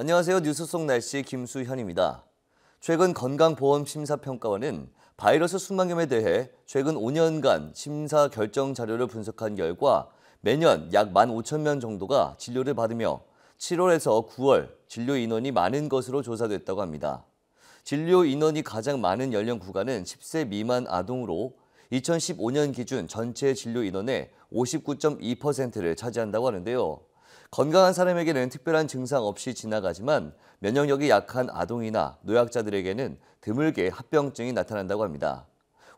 안녕하세요. 뉴스 속 날씨 김수현입니다. 최근 건강보험심사평가원은 바이러스 수막염에 대해 최근 5년간 심사 결정 자료를 분석한 결과 매년 약 15,000명 정도가 진료를 받으며 7월에서 9월 진료 인원이 많은 것으로 조사됐다고 합니다. 진료 인원이 가장 많은 연령 구간은 10세 미만 아동으로 2015년 기준 전체 진료 인원의 59.2%를 차지한다고 하는데요. 건강한 사람에게는 특별한 증상 없이 지나가지만 면역력이 약한 아동이나 노약자들에게는 드물게 합병증이 나타난다고 합니다.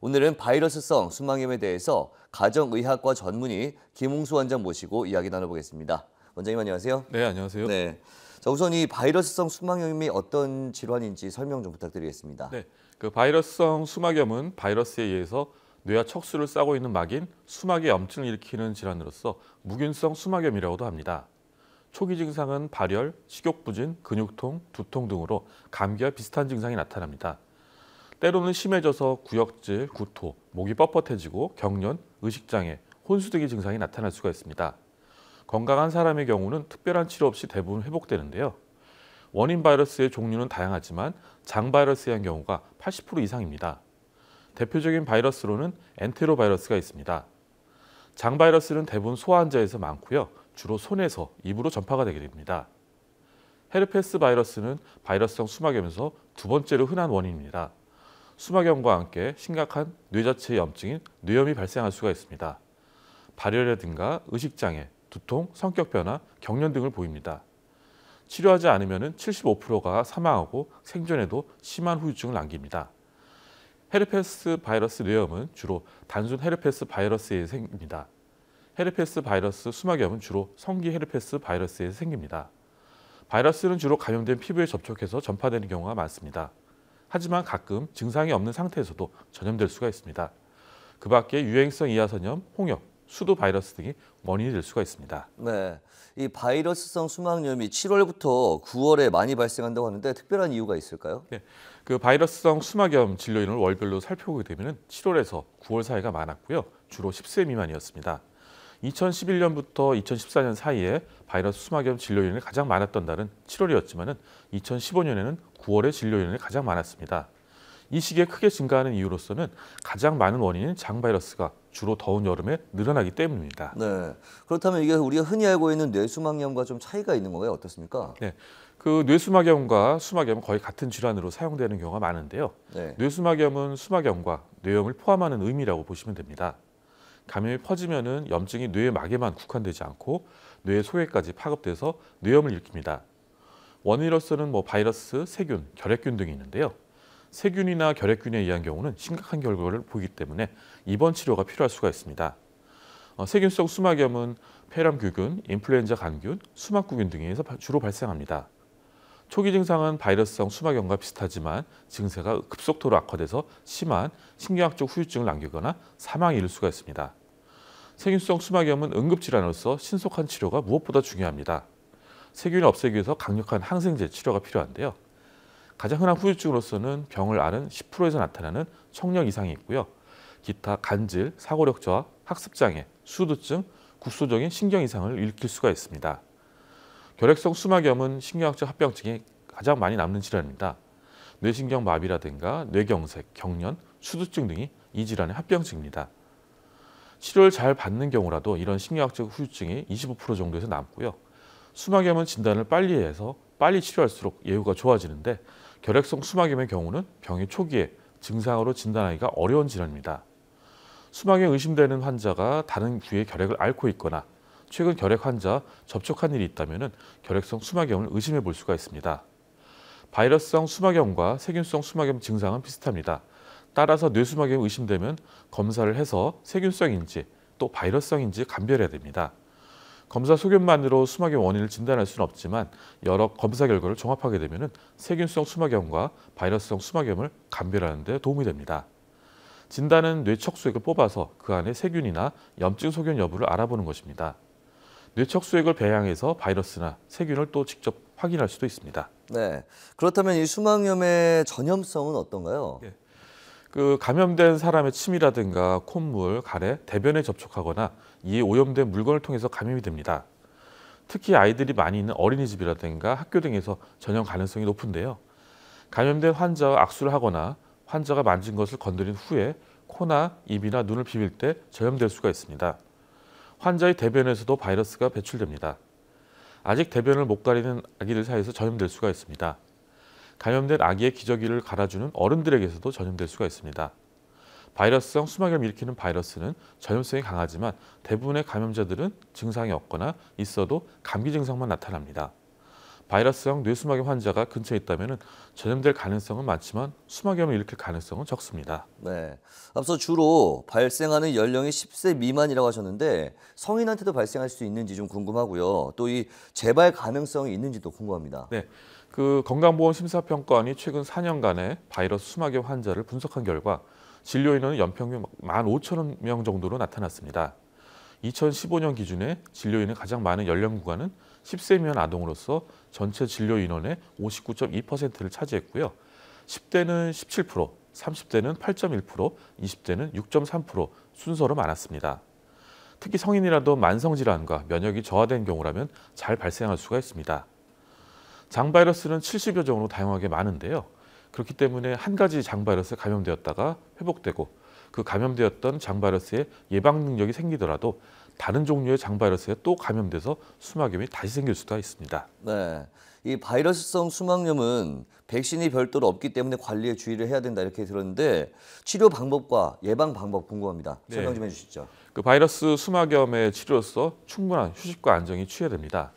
오늘은 바이러스성 수막염에 대해서 가정의학과 전문의 김웅수 원장 모시고 이야기 나눠보겠습니다. 원장님 안녕하세요. 네, 안녕하세요. 네. 자, 우선 이 바이러스성 수막염이 어떤 질환인지 설명 좀 부탁드리겠습니다. 네, 그 바이러스성 수막염은 바이러스에 의해서 뇌와 척수를 싸고 있는 막인 수막의 염증을 일으키는 질환으로서 무균성 수막염이라고도 합니다. 초기 증상은 발열, 식욕부진, 근육통, 두통 등으로 감기와 비슷한 증상이 나타납니다. 때로는 심해져서 구역질, 구토, 목이 뻣뻣해지고 경련, 의식장애, 혼수 등의 증상이 나타날 수가 있습니다. 건강한 사람의 경우는 특별한 치료 없이 대부분 회복되는데요. 원인 바이러스의 종류는 다양하지만 장 바이러스에 의한 경우가 80% 이상입니다. 대표적인 바이러스로는 엔테로바이러스가 있습니다. 장 바이러스는 대부분 소아 환자에서 많고요. 주로 손에서 입으로 전파가 되게 됩니다. 헤르페스 바이러스는 바이러스성 수막염에서 두 번째로 흔한 원인입니다. 수막염과 함께 심각한 뇌 자체의 염증인 뇌염이 발생할 수가 있습니다. 발열이라든가 의식장애, 두통, 성격 변화, 경련 등을 보입니다. 치료하지 않으면 75%가 사망하고 생존에도 심한 후유증을 남깁니다. 헤르페스 바이러스 뇌염은 주로 단순 헤르페스 바이러스에 생깁니다. 헤르페스 바이러스 수막염은 주로 성기 헤르페스 바이러스에 생깁니다. 바이러스는 주로 감염된 피부에 접촉해서 전파되는 경우가 많습니다. 하지만 가끔 증상이 없는 상태에서도 전염될 수가 있습니다. 그 밖에 유행성 이하선염, 홍역, 수도 바이러스 등이 원인이 될 수가 있습니다. 네, 이 바이러스성 수막염이 7월부터 9월에 많이 발생한다고 하는데 특별한 이유가 있을까요? 네, 그 바이러스성 수막염 진료인을 월별로 살펴보게 되면 7월에서 9월 사이가 많았고요. 주로 10세 미만이었습니다. 2011년부터 2014년 사이에 바이러스 수막염 진료인이 가장 많았던 달은 7월이었지만 2015년에는 9월에 진료인이 가장 많았습니다. 이 시기에 크게 증가하는 이유로서는 가장 많은 원인인 장 바이러스가 주로 더운 여름에 늘어나기 때문입니다. 네. 그렇다면 이게 우리가 흔히 알고 있는 뇌수막염과 좀 차이가 있는 건가요? 어떻습니까? 네, 그 뇌수막염과 수막염은 거의 같은 질환으로 사용되는 경우가 많은데요. 네. 뇌수막염은 수막염과 뇌염을 포함하는 의미라고 보시면 됩니다. 감염이 퍼지면은 염증이 뇌의 막에만 국한되지 않고 뇌의 소외까지 파급돼서 뇌염을 일으킵니다. 원인으로서는 바이러스, 세균, 결핵균 등이 있는데요. 세균이나 결핵균에 의한 경우는 심각한 결과를 보이기 때문에 입원 치료가 필요할 수가 있습니다. 세균성 수막염은 폐렴균, 인플루엔자 감균, 수막구균 등에서 주로 발생합니다. 초기 증상은 바이러스성 수막염과 비슷하지만 증세가 급속도로 악화돼서 심한 신경학적 후유증을 남기거나 사망에 이를 수가 있습니다. 세균성 수막염은 응급질환으로서 신속한 치료가 무엇보다 중요합니다. 세균을 없애기 위해서 강력한 항생제 치료가 필요한데요. 가장 흔한 후유증으로서는 병을 앓은 10%에서 나타나는 청력 이상이 있고요. 기타 간질, 사고력 저하, 학습장애, 수두증, 국소적인 신경 이상을 일으킬 수가 있습니다. 결핵성 수막염은 신경학적 합병증이 가장 많이 남는 질환입니다. 뇌신경 마비라든가 뇌경색, 경련, 수두증 등이 이 질환의 합병증입니다. 치료를 잘 받는 경우라도 이런 신경학적 후유증이 25% 정도에서 남고요. 수막염은 진단을 빨리 해서 빨리 치료할수록 예후가 좋아지는데 결핵성 수막염의 경우는 병의 초기에 증상으로 진단하기가 어려운 질환입니다. 수막염 의심되는 환자가 다른 부위에 결핵을 앓고 있거나 최근 결핵 환자 접촉한 일이 있다면 결핵성 수막염을 의심해 볼 수가 있습니다. 바이러스성 수막염과 세균성 수막염 증상은 비슷합니다. 따라서 뇌수막염이 의심되면 검사를 해서 세균성인지 또 바이러스성인지 감별해야 됩니다. 검사 소견만으로 수막염 원인을 진단할 수는 없지만 여러 검사 결과를 종합하게 되면 세균성 수막염과 바이러스성 수막염을 감별하는 데 도움이 됩니다. 진단은 뇌척수액을 뽑아서 그 안에 세균이나 염증 소견 여부를 알아보는 것입니다. 뇌척수액을 배양해서 바이러스나 세균을 또 직접 확인할 수도 있습니다. 네. 그렇다면 이 수막염의 전염성은 어떤가요? 예. 그 감염된 사람의 침이라든가 콧물, 가래, 대변에 접촉하거나 이에 오염된 물건을 통해서 감염이 됩니다. 특히 아이들이 많이 있는 어린이집이라든가 학교 등에서 전염 가능성이 높은데요. 감염된 환자와 악수를 하거나 환자가 만진 것을 건드린 후에 코나 입이나 눈을 비빌 때 전염될 수가 있습니다. 환자의 대변에서도 바이러스가 배출됩니다. 아직 대변을 못 가리는 아기들 사이에서 전염될 수가 있습니다. 감염된 아기의 기저귀를 갈아주는 어른들에게서도 전염될 수가 있습니다. 바이러스성 수막염을 일으키는 바이러스는 전염성이 강하지만 대부분의 감염자들은 증상이 없거나 있어도 감기 증상만 나타납니다. 바이러스성 뇌수막염 환자가 근처에 있다면 전염될 가능성은 많지만 수막염을 일으킬 가능성은 적습니다. 네. 앞서 주로 발생하는 연령이 10세 미만이라고 하셨는데 성인한테도 발생할 수 있는지 좀 궁금하고요. 또 이 재발 가능성이 있는지도 궁금합니다. 네, 건강보험심사평가원이 최근 4년간의 바이러스 수막염 환자를 분석한 결과 진료 인원은 연평균 15,000명 정도로 나타났습니다. 2015년 기준에 진료 인원이 가장 많은 연령 구간은 10세 미만 아동으로서 전체 진료 인원의 59.2%를 차지했고요. 10대는 17%, 30대는 8.1%, 20대는 6.3% 순서로 많았습니다. 특히 성인이라도 만성질환과 면역이 저하된 경우라면 잘 발생할 수가 있습니다. 장바이러스는 70여 종으로 다양하게 많은데요. 그렇기 때문에 한 가지 장바이러스에 감염되었다가 회복되고 그 감염되었던 장바이러스의 예방 능력이 생기더라도 다른 종류의 장바이러스에 또 감염돼서 수막염이 다시 생길 수가 있습니다. 네. 이 바이러스성 수막염은 백신이 별도로 없기 때문에 관리에 주의를 해야 된다 이렇게 들었는데 치료 방법과 예방 방법 궁금합니다. 설명 좀 해주시죠. 바이러스 수막염의 치료로서 충분한 휴식과 안정이 취해야 됩니다.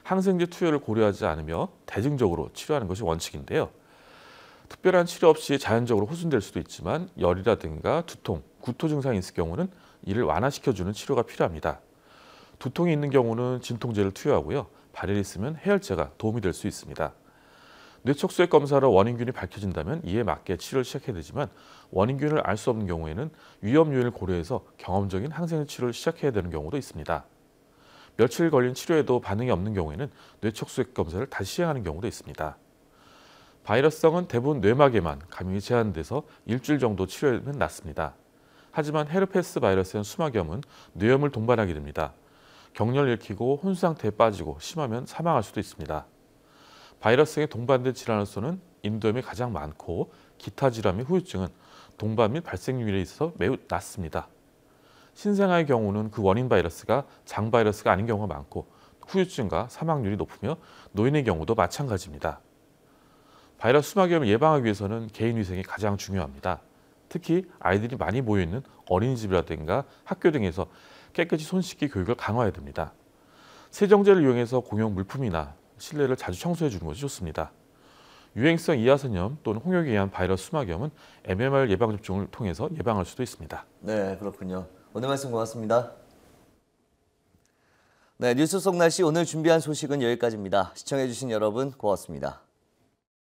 항생제 투여를 고려하지 않으며 대증적으로 치료하는 것이 원칙인데요. 특별한 치료 없이 자연적으로 호전될 수도 있지만 열이라든가 두통, 구토 증상이 있을 경우는 이를 완화시켜주는 치료가 필요합니다. 두통이 있는 경우는 진통제를 투여하고요. 발열이 있으면 해열제가 도움이 될 수 있습니다. 뇌척수액 검사로 원인균이 밝혀진다면 이에 맞게 치료를 시작해야 되지만 원인균을 알 수 없는 경우에는 위험 요인을 고려해서 경험적인 항생제 치료를 시작해야 되는 경우도 있습니다. 며칠 걸린 치료에도 반응이 없는 경우에는 뇌척수액 검사를 다시 시행하는 경우도 있습니다. 바이러스성은 대부분 뇌막에만 감염이 제한돼서 일주일 정도 치료하면 낫습니다. 하지만 헤르페스 바이러스형 수막염은 뇌염을 동반하게 됩니다. 경련을 일으키고 혼수 상태에 빠지고 심하면 사망할 수도 있습니다. 바이러스에 동반된 질환으로서는 인도염이 가장 많고 기타 질환 및 후유증은 동반 및 발생률에 있어서 매우 낮습니다. 신생아의 경우는 그 원인 바이러스가 장 바이러스가 아닌 경우가 많고 후유증과 사망률이 높으며 노인의 경우도 마찬가지입니다. 바이러스 수막염을 예방하기 위해서는 개인 위생이 가장 중요합니다. 특히 아이들이 많이 모여있는 어린이집이라든가 학교 등에서 깨끗이 손 씻기 교육을 강화해야 됩니다. 세정제를 이용해서 공용 물품이나 실내를 자주 청소해 주는 것이 좋습니다. 유행성 이하선염 또는 홍역에 의한 바이러스 수막염은 MMR 예방접종을 통해서 예방할 수도 있습니다. 네, 그렇군요. 오늘 말씀 고맙습니다. 네, 뉴스 속 날씨 오늘 준비한 소식은 여기까지입니다. 시청해주신 여러분 고맙습니다.